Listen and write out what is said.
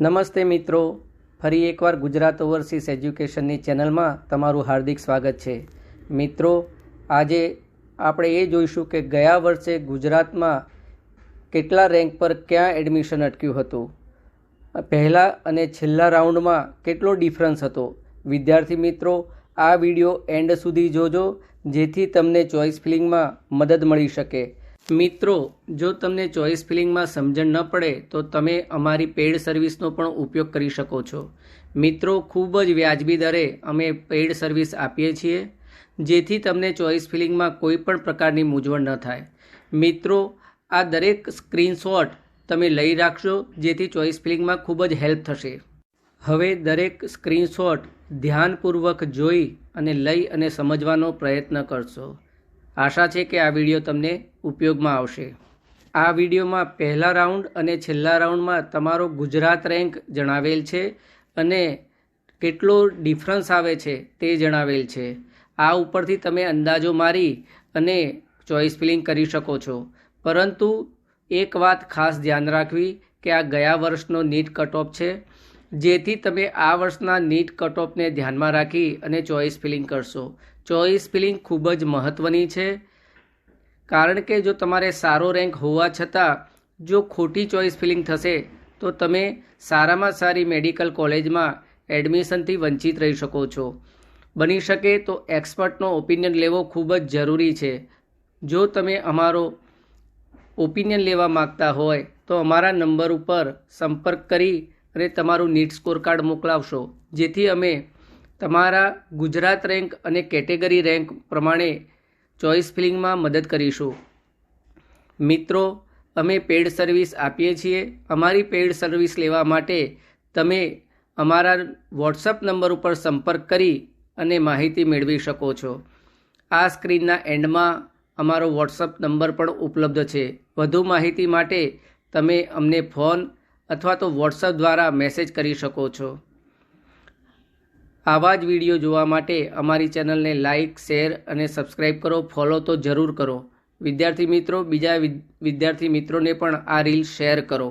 નમસ્તે મિત્રો, ફરી એકવાર ગુજરાત ઓવરસીઝ એજ્યુકેશનની ચેનલમાં તમારું હાર્દિક સ્વાગત છે. મિત્રો, આજે આપણે એ જોઈશું કે ગયા વર્ષે ગુજરાતમાં કેટલા રેન્ક પર ક્યાં એડમિશન અટક્યું હતું, પહેલાં અને છેલ્લા રાઉન્ડમાં કેટલો ડિફરન્સ હતો. વિદ્યાર્થી મિત્રો, આ વિડીયો એન્ડ સુધી જોજો જેથી તમને ચોઇસ ફિલિંગમાં મદદ મળી શકે. મિત્રો, જો તમને ચોઇસ ફિલિંગમાં સમજણ ન પડે તો તમે અમારી પેઇડ સર્વિસનો પણ ઉપયોગ કરી શકો છો. મિત્રો, ખૂબ જ વ્યાજબી દરે અમે પેઇડ સર્વિસ આપીએ છીએ જેથી તમને ચોઇસ ફિલિંગમાં કોઈ પણ પ્રકારની મૂંઝવણ ન થાય. મિત્રો, આ દરેક સ્ક્રીનશોટ તમે લઈ રાખશો જેથી ચોઇસ ફિલિંગમાં ખૂબ જ હેલ્પ થશે. હવે દરેક સ્ક્રીનશોટ ધ્યાનપૂર્વક જોઈ અને લઈ અને સમજવાનો પ્રયત્ન કરશો. આશા છે કે આ વિડીયો તમને ઉપયોગમાં આવશે. આ વિડીયોમાં પહેલા રાઉન્ડ અને છેલ્લા રાઉન્ડમાં તમારો ગુજરાત રેન્ક જણાવેલ છે અને કેટલો ડિફરન્સ આવે છે તે જણાવેલ છે. આ ઉપરથી તમે અંદાજો મારી અને ચોઇસ ફિલિંગ કરી શકો છો. પરંતુ એક વાત ખાસ ધ્યાન રાખવી કે આ ગયા વર્ષનો નીટ કટ ઓફ છે, જેથી તમે આ વર્ષના નીટ કટ ઓફને ધ્યાનમાં રાખી અને ચોઇસ ફિલિંગ કરશો. ચોઇસ ફિલિંગ ખૂબ જ મહત્ત્વની છે, કારણ કે જો તમારે સારો રેન્ક હોવા છતાં જો ખોટી ચોઇસ ફિલિંગ થશે તો તમે સારામાં સારી મેડિકલ કોલેજમાં એડમિશનથી વંચિત રહી શકો છો. બની શકે તો એક્સપર્ટનો ઓપિનિયન લેવો ખૂબ જ જરૂરી છે. જો તમે અમારો ઓપિનિયન લેવા માગતા હોય તો અમારા નંબર ઉપર સંપર્ક કરી અને તમારું નીટ સ્કોર કાર્ડ મોકલાવશો, જેથી અમે તમારા ગુજરાત રેન્ક અને કેટેગરી રેન્ક પ્રમાણે ચોઇસ ફિલિંગમાં મદદ કરીશું. મિત્રો, અમે પેઇડ સર્વિસ આપીએ છીએ. અમારી પેઇડ સર્વિસ લેવા માટે તમે અમારા વોટ્સઅપ નંબર ઉપર સંપર્ક કરી અને માહિતી મેળવી શકો છો. આ સ્ક્રીનના એન્ડમાં અમારો વોટ્સઅપ નંબર પણ ઉપલબ્ધ છે. વધુ માહિતી માટે તમે અમને ફોન અથવા તો વોટ્સઅપ દ્વારા મેસેજ કરી શકો છો. આવા જ વિડીયો જોવા માટે અમારી ચેનલને લાઇક, શેર અને સબસ્ક્રાઈબ કરો. ફોલો તો જરૂર કરો. વિદ્યાર્થી મિત્રો, બીજા વિદ્યાર્થી મિત્રોને પણ આ રીલ શેર કરો.